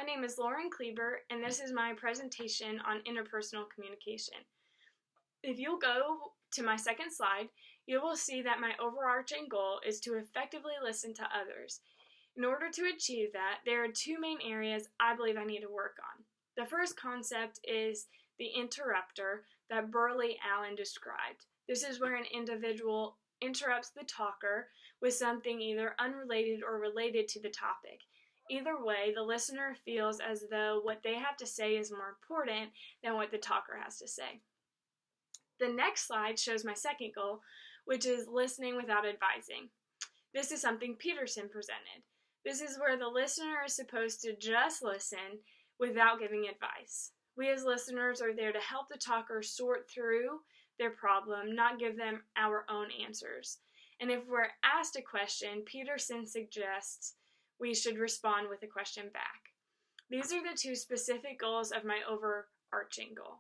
name is Lauren Klieber, and this is my presentation on interpersonal communication. If you'll go to my second slide, you will see that my overarching goal is to effectively listen to others. In order to achieve that, there are two main areas I believe I need to work on. The first concept is the interrupter that Burley Allen described. This is where an individual interrupts the talker with something either unrelated or related to the topic. Either way, the listener feels as though what they have to say is more important than what the talker has to say. The next slide shows my second goal, which is listening without advising. This is something Peterson presented. This is where the listener is supposed to just listen without giving advice. We as listeners are there to help the talker sort through their problem, not give them our own answers. And if we're asked a question, Peterson suggests we should respond with a question back. These are the two specific goals of my overarching goal.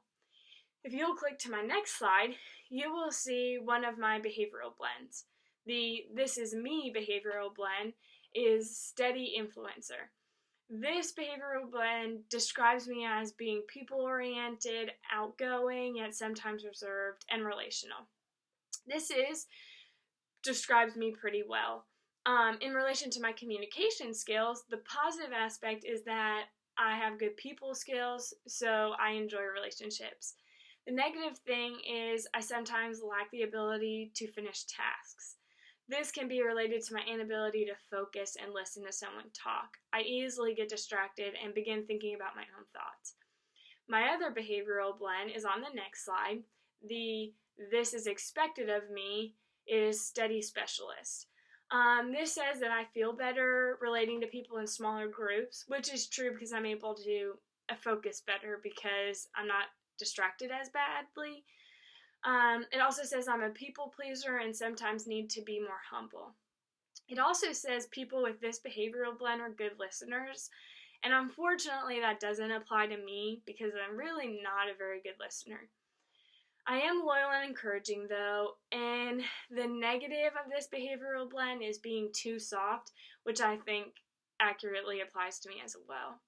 If you'll click to my next slide, you will see one of my behavioral blends. The This Is Me behavioral blend is steady influencer. This behavioral blend describes me as being people-oriented, outgoing, yet sometimes reserved, and relational. This describes me pretty well. In relation to my communication skills, the positive aspect is that I have good people skills, so I enjoy relationships. The negative thing is I sometimes lack the ability to finish tasks. This can be related to my inability to focus and listen to someone talk. I easily get distracted and begin thinking about my own thoughts. My other behavioral blend is on the next slide. The This Is Expected of Me is steady specialist. This says that I feel better relating to people in smaller groups, which is true because I'm able to focus better because I'm not distracted as badly. It also says I'm a people pleaser and sometimes need to be more humble. It also says people with this behavioral blend are good listeners, and unfortunately that doesn't apply to me because I'm really not a very good listener. I am loyal and encouraging though, and the negative of this behavioral blend is being too soft, which I think accurately applies to me as well.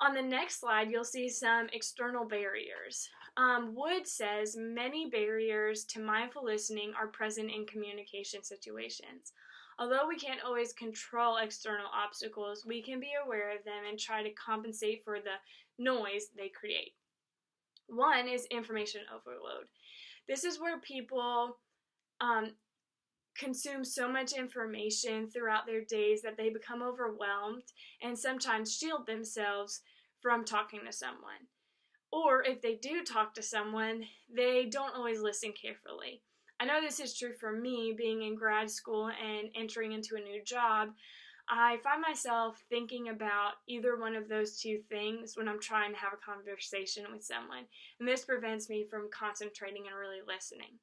On the next slide, you'll see some external barriers. Wood says many barriers to mindful listening are present in communication situations. Although we can't always control external obstacles, we can be aware of them and try to compensate for the noise they create. One is information overload. This is where people consume so much information throughout their days that they become overwhelmed and sometimes shield themselves from talking to someone. Or if they do talk to someone, they don't always listen carefully. I know this is true for me, being in grad school and entering into a new job. I find myself thinking about either one of those two things when I'm trying to have a conversation with someone, and this prevents me from concentrating and really listening.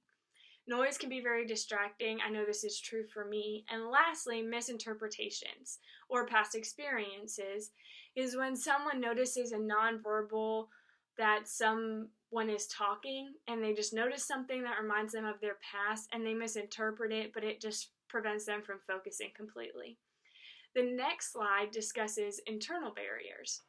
Noise can be very distracting. I know this is true for me. And lastly, misinterpretations or past experiences is when someone notices a nonverbal that someone is talking and they just notice something that reminds them of their past and they misinterpret it, but it just prevents them from focusing completely. The next slide discusses internal barriers.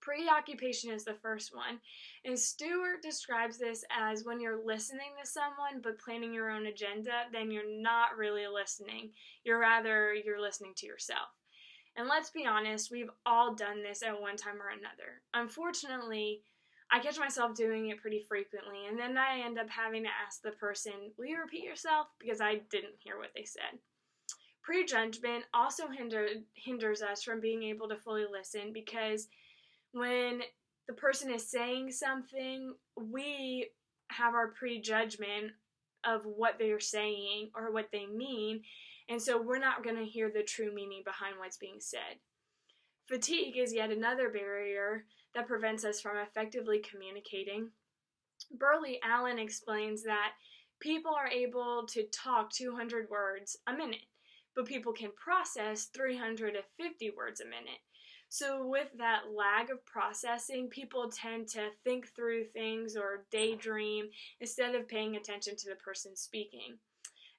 Preoccupation is the first one, and Stewart describes this as when you're listening to someone but planning your own agenda, then you're not really listening. You're listening to yourself. And let's be honest, we've all done this at one time or another. Unfortunately, I catch myself doing it pretty frequently, and then I end up having to ask the person, will you repeat yourself? Because I didn't hear what they said. Prejudgment also hinders us from being able to fully listen because when the person is saying something, we have our prejudgment of what they're saying or what they mean, and so we're not going to hear the true meaning behind what's being said. Fatigue is yet another barrier that prevents us from effectively communicating. Burley Allen explains that people are able to talk 200 words a minute, but people can process 350 words a minute. So with that lag of processing, people tend to think through things or daydream instead of paying attention to the person speaking.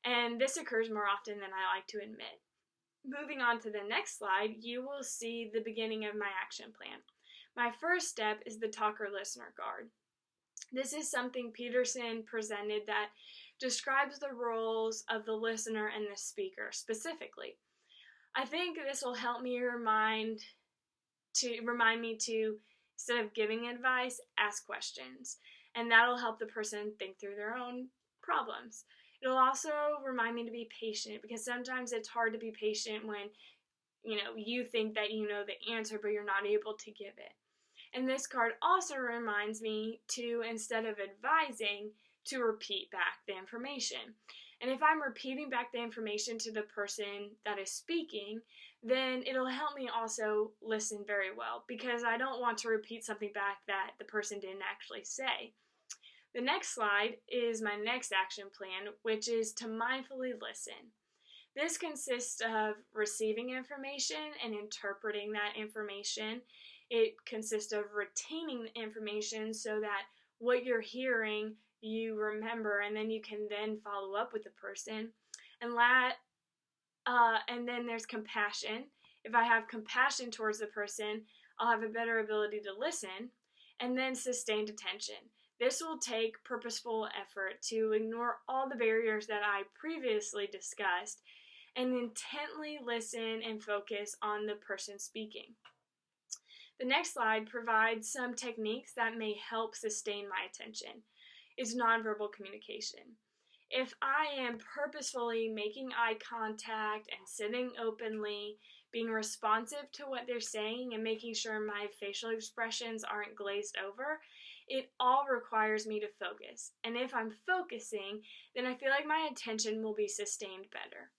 And this occurs more often than I like to admit. Moving on to the next slide, you will see the beginning of my action plan. My first step is the talker-listener card. This is something Peterson presented that describes the roles of the listener and the speaker specifically. I think this will help me remind me to, instead of giving advice, ask questions. And that'll help the person think through their own problems. It'll also remind me to be patient, because sometimes it's hard to be patient when you think that you know the answer, but you're not able to give it. And this card also reminds me to, instead of advising, to repeat back the information. And if I'm repeating back the information to the person that is speaking, then it'll help me also listen very well, because I don't want to repeat something back that the person didn't actually say. The next slide is my next action plan, which is to mindfully listen. This consists of receiving information and interpreting that information. It consists of retaining the information so that what you're hearing you remember, and then you can then follow up with the person. And then there's compassion. If I have compassion towards the person, I'll have a better ability to listen. And then sustained attention. This will take purposeful effort to ignore all the barriers that I previously discussed and intently listen and focus on the person speaking. The next slide provides some techniques that may help sustain my attention. It's nonverbal communication. If I am purposefully making eye contact and sitting openly, being responsive to what they're saying and making sure my facial expressions aren't glazed over, it all requires me to focus. And if I'm focusing, then I feel like my attention will be sustained better.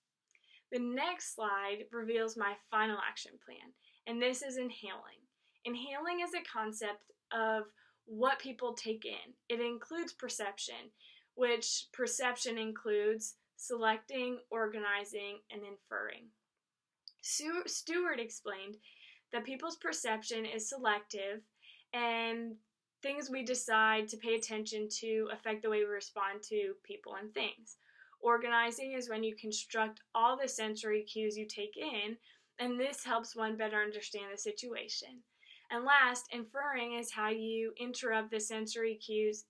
The next slide reveals my final action plan, and this is inhaling. Inhaling is a concept of what people take in. It includes perception, which perception includes selecting, organizing, and inferring. Stewart explained that people's perception is selective, and things we decide to pay attention to affect the way we respond to people and things. Organizing is when you construct all the sensory cues you take in, and this helps one better understand the situation. And last, inferring is how you interrupt the sensory cues.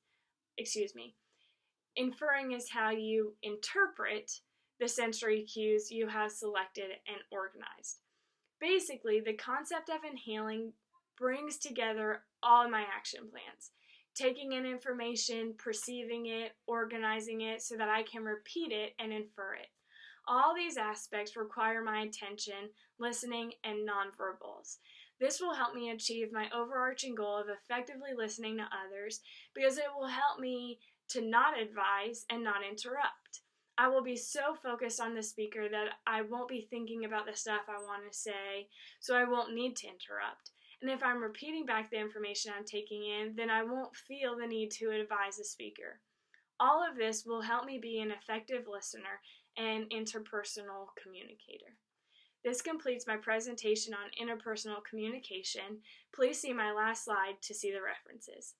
Inferring is how you interpret the sensory cues you have selected and organized. Basically, the concept of inhaling brings together all of my action plans. Taking in information, perceiving it, organizing it so that I can repeat it and infer it. All these aspects require my attention, listening, and nonverbals. This will help me achieve my overarching goal of effectively listening to others, because it will help me to not advise and not interrupt. I will be so focused on the speaker that I won't be thinking about the stuff I want to say, so I won't need to interrupt. And if I'm repeating back the information I'm taking in, then I won't feel the need to advise the speaker. All of this will help me be an effective listener and interpersonal communicator. This completes my presentation on interpersonal communication. Please see my last slide to see the references.